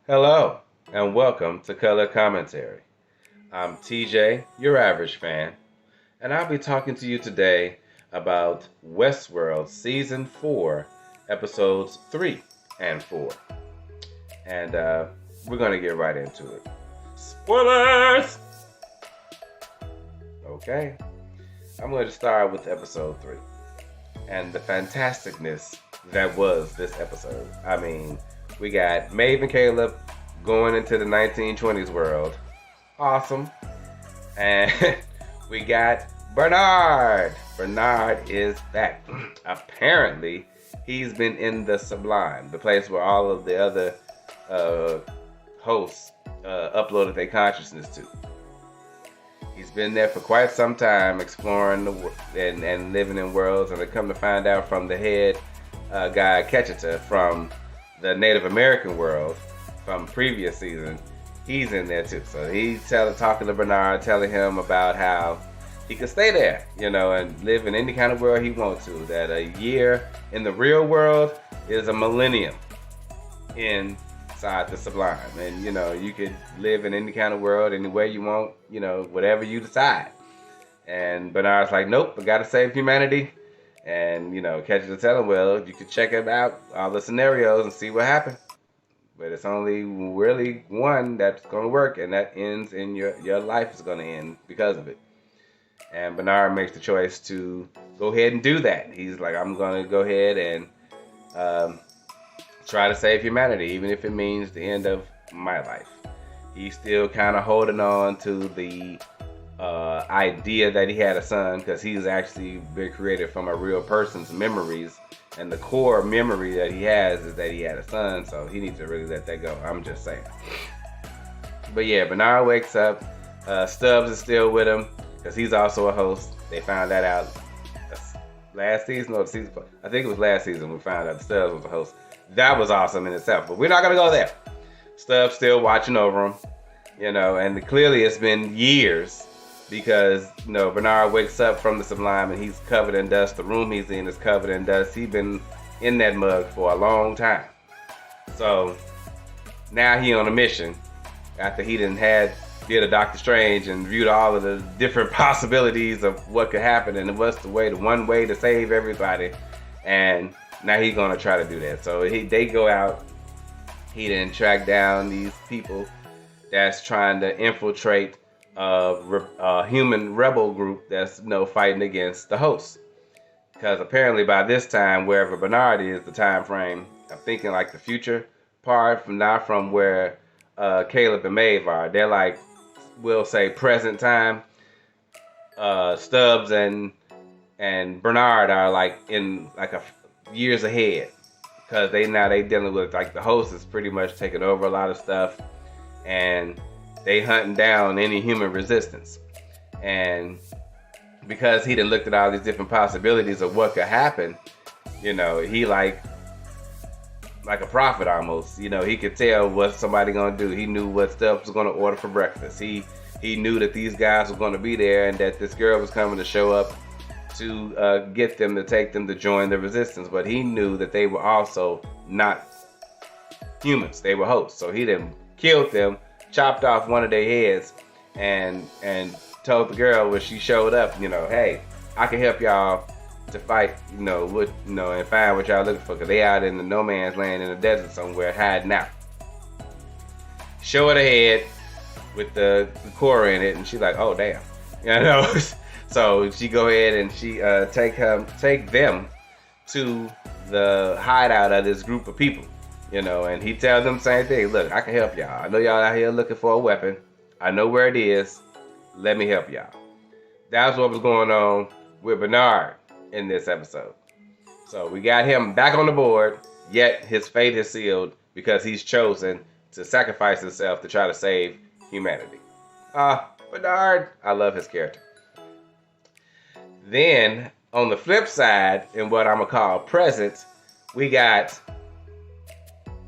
Hello, and welcome to Color Commentary. I'm TJ, your average fan, and I'll be talking to you today about Westworld Season 4, Episodes 3 and 4. And we're going to get right into it. Spoilers! Okay, I'm going to start with Episode 3 and the fantasticness that was this episode. I mean, we got Maeve and Caleb going into the 1920s world. Awesome. And we got Bernard. Bernard is back. Apparently, he's been in the Sublime, the place where all of the other hosts uploaded their consciousness to. He's been there for quite some time, exploring and living in worlds, and I come to find out from the head guy Ketchita from the Native American world from previous season, he's in there too. So he's talking to Bernard, telling him about how he could stay there, and live in any kind of world he wants to. That a year in the real world is a millennium inside the Sublime. And, you could live in any kind of world, any way you want, whatever you decide. And Bernard's like, nope, I gotta save humanity. And, Ketchita tell him, well, you could check out all the scenarios and see what happens. But it's only really one that's going to work, and that ends in your life is going to end because of it. And Bernard makes the choice to go ahead and do that. He's like, I'm going to go ahead and try to save humanity, even if it means the end of my life. He's still kind of holding on to the idea that he had a son, because he's actually been created from a real person's memories, and the core memory that he has is that he had a son, so he needs to really let that go. I'm just saying. But yeah, Bernard wakes up. Stubbs is still with him because he's also a host. They found that out last season or the season. I think it was last season we found out Stubbs was a host. That was awesome in itself, but we're not gonna go there. Stubbs still watching over him, and clearly it's been years. Because, Bernard wakes up from the Sublime and he's covered in dust. The room he's in is covered in dust. He's been in that mug for a long time. So now he on a mission after he did a Doctor Strange and viewed all of the different possibilities of what could happen and what's the one way to save everybody. And now he's gonna try to do that. So they go out. He didn't track down these people that's trying to infiltrate a human rebel group that's fighting against the host. Because apparently by this time, wherever Bernard is, the time frame, I'm thinking like the future part, not from where Caleb and Maeve are. They're like, we'll say present time. Stubbs and Bernard are like in like years ahead, because they dealing with like the host is pretty much taking over a lot of stuff, and they hunting down any human resistance. And because he done looked at all these different possibilities of what could happen, he like a prophet almost. He could tell what somebody gonna do. He knew what stuff was gonna order for breakfast. He knew that these guys were gonna be there and that this girl was coming to show up to get them, to take them to join the resistance. But he knew that they were also not humans. They were hosts. So he done killed them, chopped off one of their heads, and told the girl when she showed up, hey, I can help y'all to fight, and find what y'all looking for, because they out in the no man's land in the desert somewhere hiding out. Show her the head with the core in it, and she's like, oh damn, So she go ahead and she take them to the hideout of this group of people. And he tells them the same thing. Look, I can help y'all. I know y'all out here looking for a weapon. I know where it is. Let me help y'all. That's what was going on with Bernard in this episode. So we got him back on the board, yet his fate is sealed because he's chosen to sacrifice himself to try to save humanity. Bernard, I love his character. Then, on the flip side, in what I'm going to call present, we got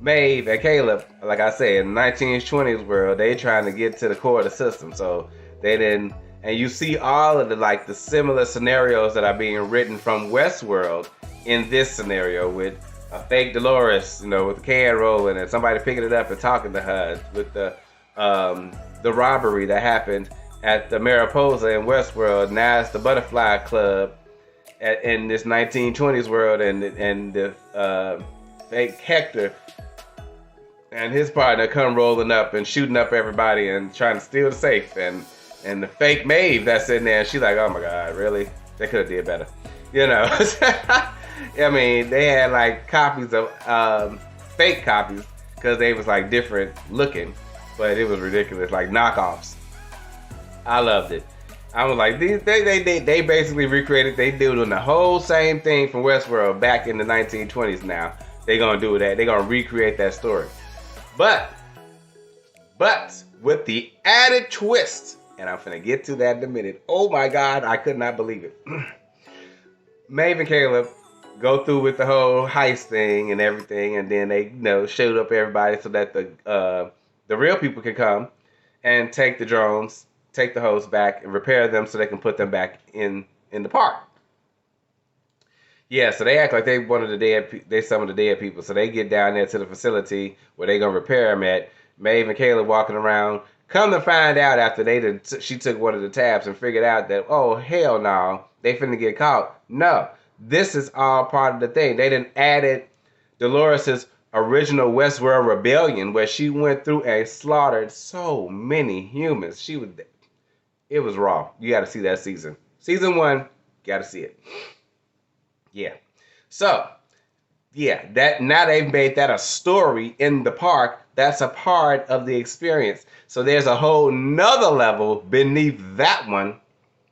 Maeve and Caleb. Like I said, in the 1920s world, they trying to get to the core of the system. So they didn't, and you see all of the similar scenarios that are being written from Westworld in this scenario with a fake Dolores, with the can rolling and somebody picking it up and talking to her, with the robbery that happened at the Mariposa in Westworld. Now it's the Butterfly Club in this 1920s world, and the fake Hector and his partner come rolling up and shooting up everybody and trying to steal the safe, and the fake Maeve that's in there. She's like, oh my god, really? They could have did better, I mean, they had like copies of fake copies because they was like different looking, but it was ridiculous, like knockoffs. I loved it. I was like, they basically recreated. They doing the whole same thing from Westworld back in the 1920s. Now they gonna do that. They gonna recreate that story, but with the added twist, and I'm finna get to that in a minute. Oh my God, I could not believe it. Maeve and Caleb go through with the whole heist thing and everything, and then they showed up everybody so that the real people can come and take the drones, take the hosts back, and repair them so they can put them back in the park. Yeah, so they act like they one of they some of the dead people. So they get down there to the facility where they gonna repair them at. Maeve and Caleb walking around. Come to find out after she took one of the tabs and figured out that, oh hell no, they finna get caught. No, this is all part of the thing. They done added Dolores' original Westworld rebellion, where she went through and slaughtered so many humans. It was raw. You got to see that season. Season 1, got to see it. Yeah. So, yeah, that now they've made that a story in the park. That's a part of the experience. So there's a whole nother level beneath that one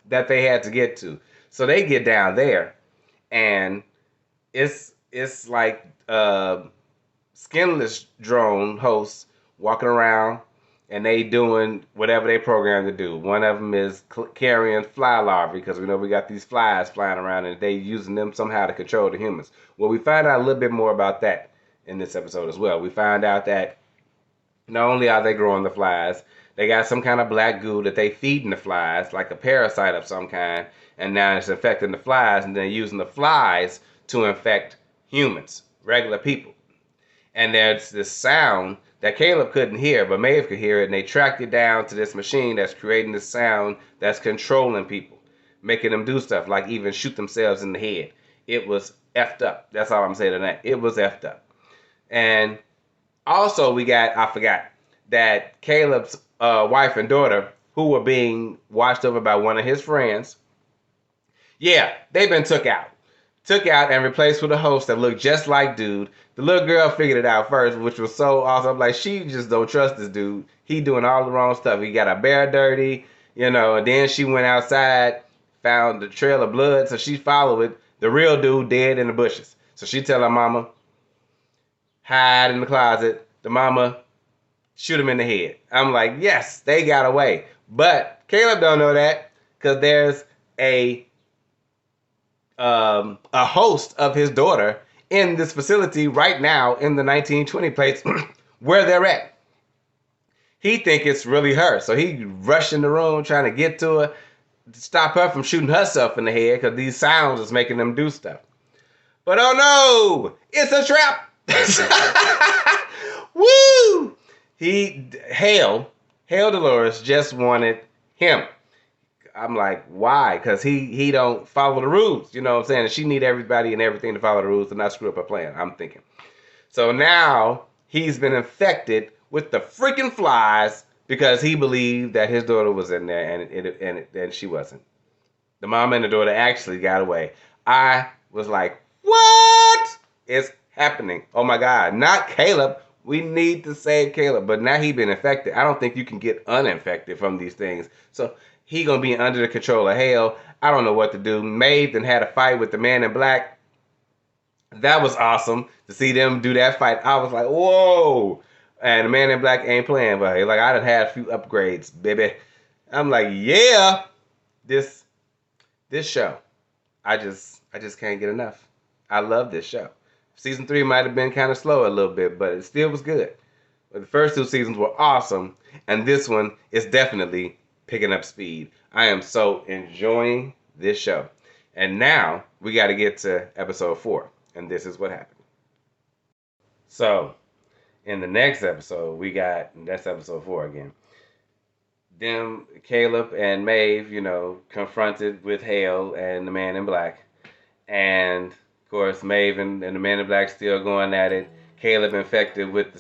that they had to get to. So they get down there, and it's like skinless drone hosts walking around, and they doing whatever they programmed to do. One of them is carrying fly larvae, because we know we got these flies flying around, and they using them somehow to control the humans. Well, we find out a little bit more about that in this episode as well. We find out that not only are they growing the flies, they got some kind of black goo that they feeding the flies, like a parasite of some kind, and now it's infecting the flies, and they're using the flies to infect humans, regular people. And there's this sound that Caleb couldn't hear, but Maeve could hear it, and they tracked it down to this machine that's creating this sound that's controlling people, making them do stuff like even shoot themselves in the head. It was effed up. That's all I'm saying tonight. It was effed up. And also I forgot, that Caleb's wife and daughter, who were being watched over by one of his friends, yeah, they've been took out and replaced with a host that looked just like dude. The little girl figured it out first, which was so awesome. Like, she just don't trust this dude. He doing all the wrong stuff. He got her bear dirty, and then she went outside, found the trail of blood, so she followed it. The real dude dead in the bushes. So she tell her mama, hide in the closet. The mama shoot him in the head. I'm like, yes, they got away. But Caleb don't know that, because there's a host of his daughter in this facility right now in the 1920 place where they're at. He think it's really her, so he rushed in the room trying to get to her, to stop her from shooting herself in the head, because these sounds is making them do stuff. But oh no, it's a trap. Woo! Hale Dolores just wanted him. I'm like, why? Because he don't follow the rules. You know what I'm saying? And she need everybody and everything to follow the rules and not screw up her plan, I'm thinking. So now he's been infected with the freaking flies because he believed that his daughter was in there, and she wasn't. The mom and the daughter actually got away. I was like, what is happening? Oh my God, not Caleb. We need to save Caleb. But now he been infected. I don't think you can get uninfected from these things. So he gonna be under the control of hell. I don't know what to do. Maeve then had a fight with the man in black. That was awesome to see them do that fight. I was like, whoa. And the man in black ain't playing, but like, I done had a few upgrades, baby. I'm like, yeah, this show. I just can't get enough. I love this show. Season 3 might have been kind of slow a little bit, but it still was good. But the first 2 seasons were awesome, and this one is definitely picking up speed. I am so enjoying this show. And now we got to get to episode 4, and this is what happened. So in the next episode, that's episode 4 again. Them, Caleb and Maeve, confronted with Hale and the Man in Black. And of course, Maeve and the Man in Black still going at it. Caleb infected with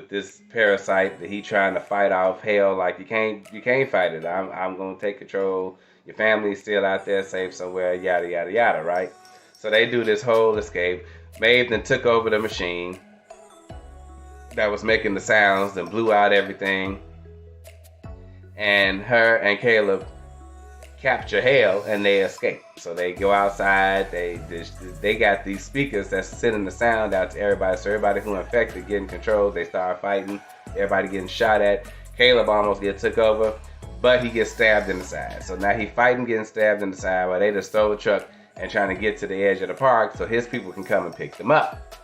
this parasite that he trying to fight off. Hell, like you can't fight it. I'm gonna take control. Your family's still out there, safe somewhere. Yada yada yada. Right? So they do this whole escape. Maeve then took over the machine that was making the sounds and blew out everything. And her and Caleb capture Hale and they escape. So they go outside. They got these speakers that's sending the sound out to everybody. So everybody who infected getting controlled. They start fighting. Everybody getting shot at. Caleb almost gets took over, but he gets stabbed in the side. So now he fighting, getting stabbed in the side while they just stole the truck and trying to get to the edge of the park so his people can come and pick them up.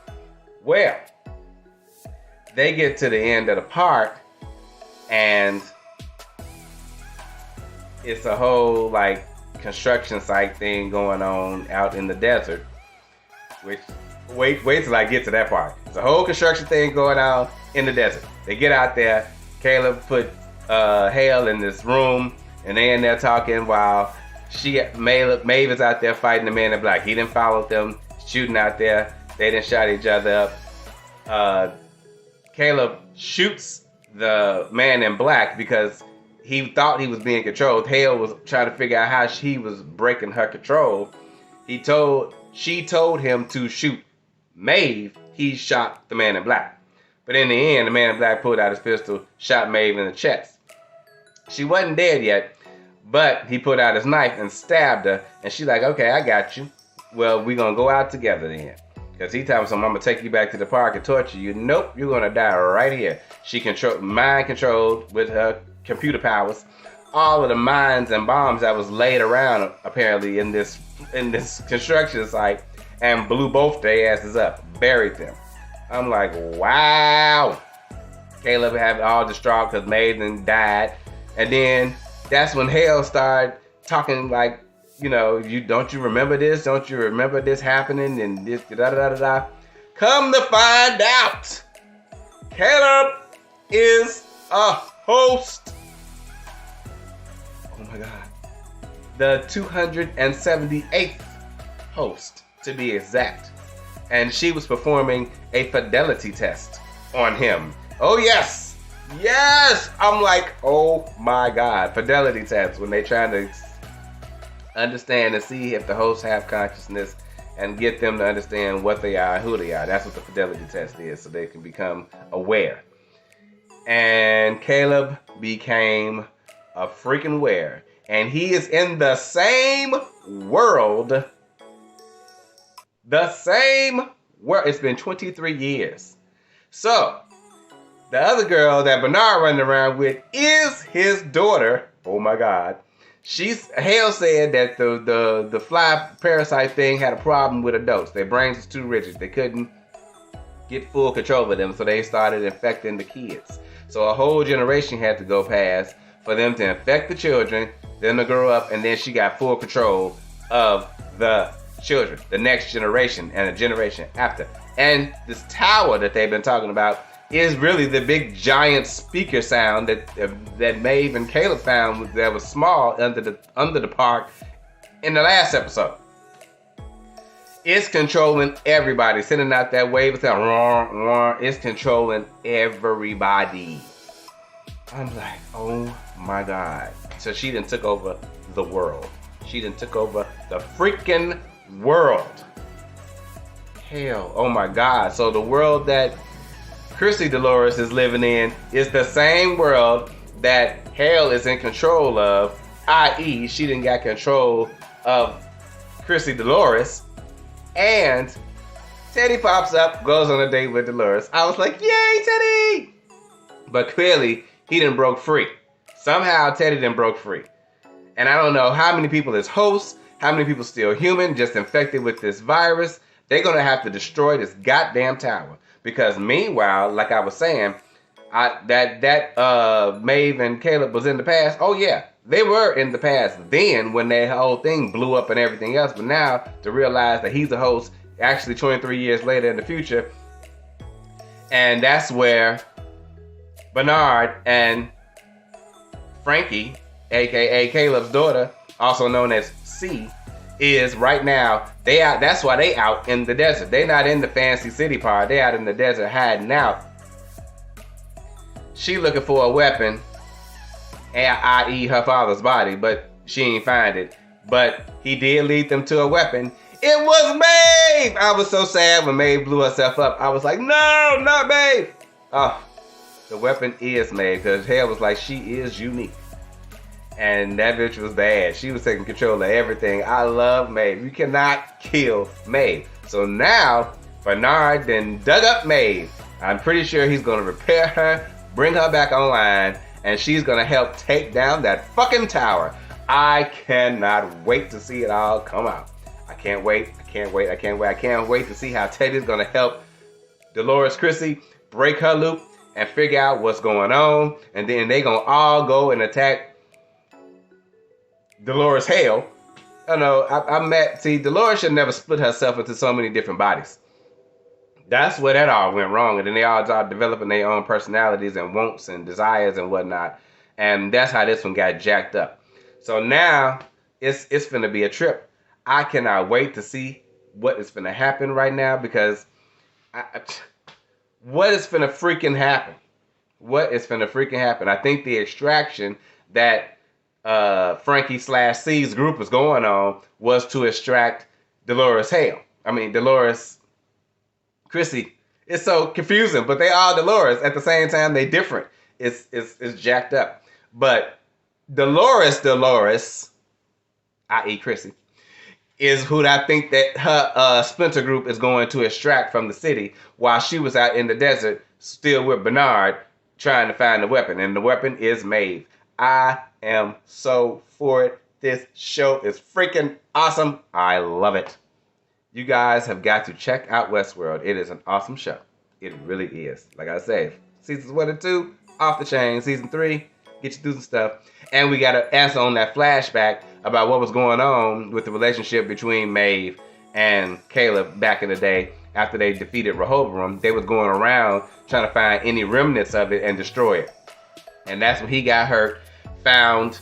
Well, they get to the end of the park and it's a whole like construction site thing going on out in the desert. Which wait till I get to that part. It's a whole construction thing going on in the desert. They get out there. Caleb put Hale in this room, and they in there talking while Maeve is out there fighting the Man in Black. He didn't follow them, shooting out there. They didn't shot each other up. Caleb shoots the Man in Black because he thought he was being controlled. Hale was trying to figure out how she was breaking her control. She told him to shoot Maeve. He shot the Man in Black. But in the end, the Man in Black pulled out his pistol, shot Maeve in the chest. She wasn't dead yet, but he pulled out his knife and stabbed her. And she's like, okay, I got you. Well, we're going to go out together then. Because he told him, I'm going to take you back to the park and torture you. Nope, you're going to die right here. She mind controlled with her computer powers all of the mines and bombs that was laid around apparently in this construction site and blew both their asses up, buried them. I'm like, wow. Caleb had all distraught because Maiden died, and then that's when Hale started talking like, don't you remember this? Don't you remember this happening and this da da da da da? Come to find out, Caleb is a host. Oh my God. The 278th host, to be exact. And she was performing a fidelity test on him. Oh, yes. Yes. I'm like, oh my God. Fidelity tests when they're trying to understand and see if the hosts have consciousness and get them to understand what they are and who they are. That's what the fidelity test is, so they can become aware. And Caleb became a freaking aware. And he is in the same world. The same world. It's been 23 years. So, the other girl that Bernard running around with is his daughter. Oh my God. Hale said that the fly parasite thing had a problem with adults. Their brains was too rigid. They couldn't get full control of them, so they started infecting the kids. So a whole generation had to go past for them to infect the children, them to grow up, and then she got full control of the children, the next generation and the generation after. And this tower that they've been talking about is really the big giant speaker sound that Maeve and Caleb found that was small under the park in the last episode. It's controlling everybody, sending out that wave of sound. It's controlling everybody. I'm like, oh my God. So she done took over the world. She done took over the freaking world. Hell, oh my God. So the world that Chrissy Dolores is living in is the same world that Hale is in control of, i.e. she done got control of Chrissy Dolores. And Teddy pops up, goes on a date with Dolores. I was like, yay, Teddy! But clearly, he done broke free. Somehow, Teddy done broke free. And I don't know how many people is hosts, how many people still human, just infected with this virus. They're going to have to destroy this goddamn tower. Because meanwhile, like I was saying, Maeve and Caleb was in the past. Oh yeah, they were in the past then when that whole thing blew up and everything else. But now to realize that he's a host actually 23 years later in the future, And that's where Bernard and Frankie, aka Caleb's daughter, also known as C, is right now. They out. That's why they out in the desert. They not in the fancy city part. They out in the desert hiding out. She looking for a weapon, i.e. her father's body, but she ain't find it. But he did lead them to a weapon. It was Maeve! I was so sad when Maeve blew herself up. I was like, no, not Maeve! Oh, the weapon is Maeve, because Hale was like, she is unique. And that bitch was bad. She was taking control of everything. I love Maeve. You cannot kill Maeve. So now, Bernard then dug up Maeve. I'm pretty sure he's going to repair her, bring her back online, and she's going to help take down that fucking tower. I cannot wait to see it all come out. I can't wait to see how Teddy's going to help Dolores Chrissy break her loop and figure out what's going on. And then they going to all go and attack Dolores Hale. I know, see, Dolores should never split herself into so many different bodies. That's where that all went wrong. And then they all started developing their own personalities and wants and desires and whatnot. And that's how this one got jacked up. So now it's finna be a trip. I cannot wait to see what is finna happen right now, because what is finna freaking happen? What is finna freaking happen? I think the extraction that Frankie / C's group was going on was to extract Dolores Chrissy. It's so confusing, but they all Dolores at the same time. They different. It's jacked up. But Dolores, i.e. Chrissy, is who I think that her splinter group is going to extract from the city, while she was out in the desert still with Bernard trying to find the weapon. And the weapon is Maeve. I am so for it. This show is freaking awesome. I love it. You guys have got to check out Westworld. It is an awesome show. It really is. Like I said, seasons 1 and 2, off the chain. Season 3, get you through some stuff. And we got to answer on that flashback about what was going on with the relationship between Maeve and Caleb back in the day after they defeated Rehoboam. They was going around trying to find any remnants of it and destroy it. And that's when he got hurt. When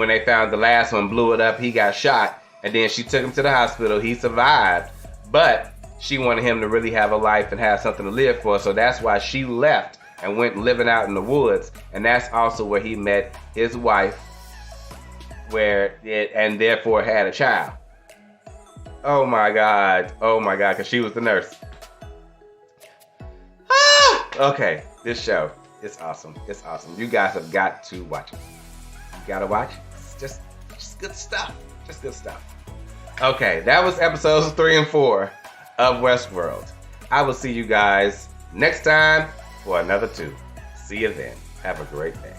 they found the last one, blew it up, he got shot. And then she took him to the hospital. He survived. But she wanted him to really have a life and have something to live for. So that's why she left and went living out in the woods. And that's also where he met his wife, and therefore had a child. Oh my God, because she was the nurse. Okay, this show is awesome. It's awesome. You guys have got to watch it. You gotta watch. It's just good stuff. Just good stuff. Okay, that was episodes 3 and 4 of Westworld. I will see you guys next time for another 2. See you then. Have a great day.